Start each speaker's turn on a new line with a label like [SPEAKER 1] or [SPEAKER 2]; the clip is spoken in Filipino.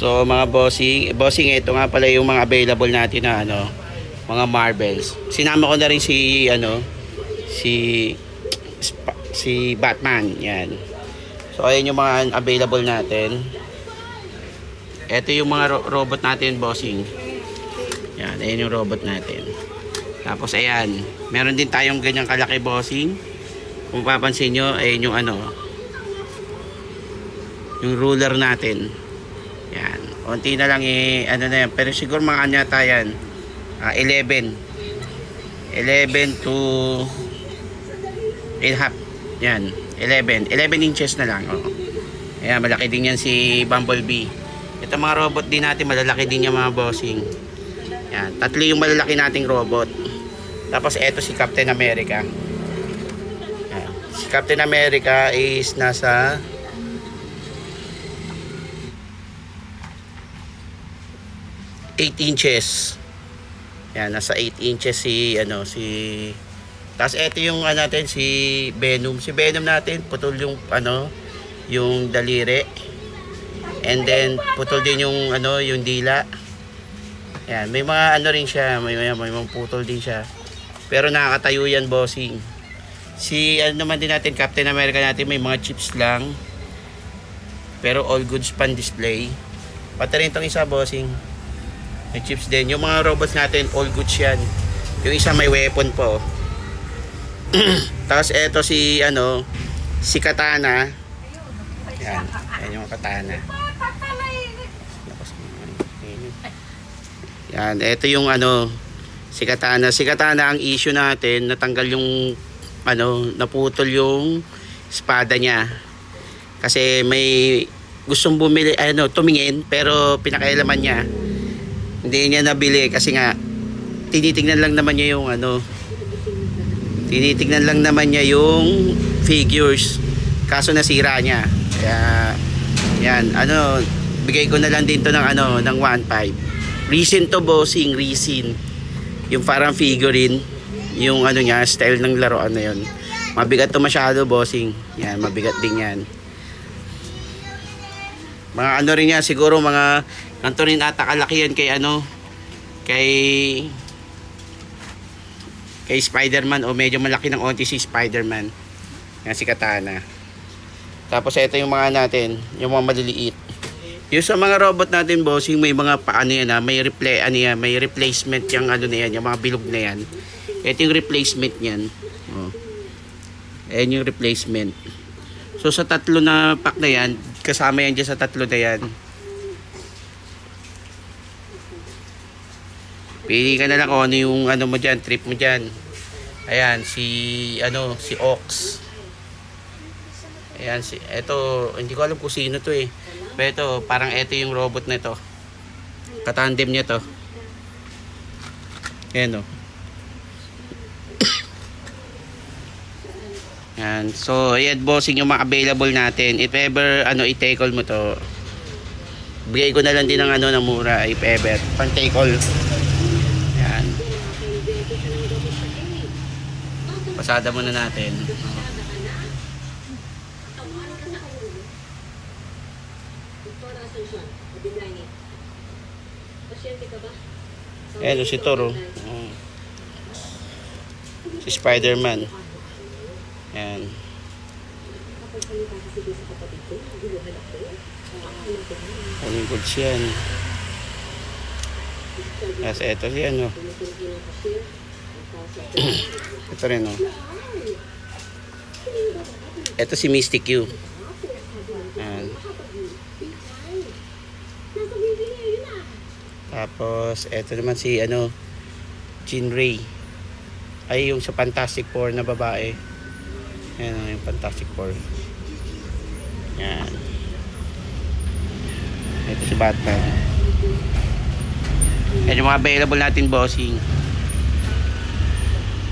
[SPEAKER 1] So mga bossing ito nga pala yung mga available natin na mga marbles. Sinama ko na rin si si Batman, yan. So ayan yung mga available natin. Ito yung mga robot natin, bossing. Yan, ayan yung robot natin. Tapos ayan, meron din tayong ganyang kalaki, bossing. Kung papansin nyo, ayan yung yung ruler natin. Yan, konti na lang na yan. Pero siguro mga anyata yan, 11 to 8.5. Yan, 11 inches na lang. Ayan, malaki din yan si Bumblebee. Ito mga robot din natin, malalaki din yung mga bossing. Yan, tatlo yung malalaki nating robot. Tapos eto si Captain America. Yan. Si Captain America is nasa 8 inches. Yan, nasa 8 inches si Tapos eto yung natin si Venom. Si Venom natin putol yung yung daliri. And then putol din yung yung dila. Yan, may mga rin siya, may mga putol din siya. Pero nakakatayo yan, bossing. Si naman din natin, Captain America natin, may mga chips lang. Pero all goods pan display. Pati rin itong isa, bossing. May chips din. Yung mga robots natin, all goods yan. Yung isa may weapon po. Tapos eto si si Katana. Yan, yan yung Katana. Yan, ito yung si Katana. Si Katana, ang issue natin, natanggal yung naputol yung espada niya. Kasi may gustong bumili, tumingin, pero pinakailaman niya. Hindi niya nabili kasi nga tinitingnan lang naman niya yung tinitingnan lang naman niya yung figures. Kaso nasira niya. Kaya yan, bigay ko na lang din to ng ng 1.5. Resin to, bossing, resin. Yung parang figurine, yung niya, style ng laruan na yun. Mabigat to masyado, bossing. Yan, mabigat din yan. Mga rin yan, siguro mga ganito rin ata kalaki yan kay kay Spider-Man, o medyo malaki ng onti si Spider-Man. Yan si Katana. Tapos ito yung mga natin, yung mga maliliit. Yung sa mga robot natin, bossing, may mga may replacement yung na yan, yung mga bilog na yan. Ito yung replacement niyan. Ayan yung replacement. So sa tatlo na pack na yan, kasama yan dyan sa tatlo na yan. Pili ka na lang kung ano yung mo dyan, trip mo dyan. Ayan, si Ox. Ayan, eto, hindi ko alam kung sino to eh. Pero ito, parang ito yung robot na ito. Katandem niya to. Ayan o. Ayan, so ayan, bossing, yung mga available natin. If ever, i-take all mo to, bigay ko na lang din ng ng mura, if ever. Pang take all. Ayan. Pasada muna natin. Ayan, si Toro. Si Spider-Man. Ayan. Aling goods yan. Kasi ito siya, ito rin, ito si Mystic Q. Ayan. Tapos ito naman si Jean Grey. Ay, yung sa Fantastic Four na babae. Ayan, yung Fantastic Four. Ayan. Ito si Batman. Ayan yung mga available natin, bossing.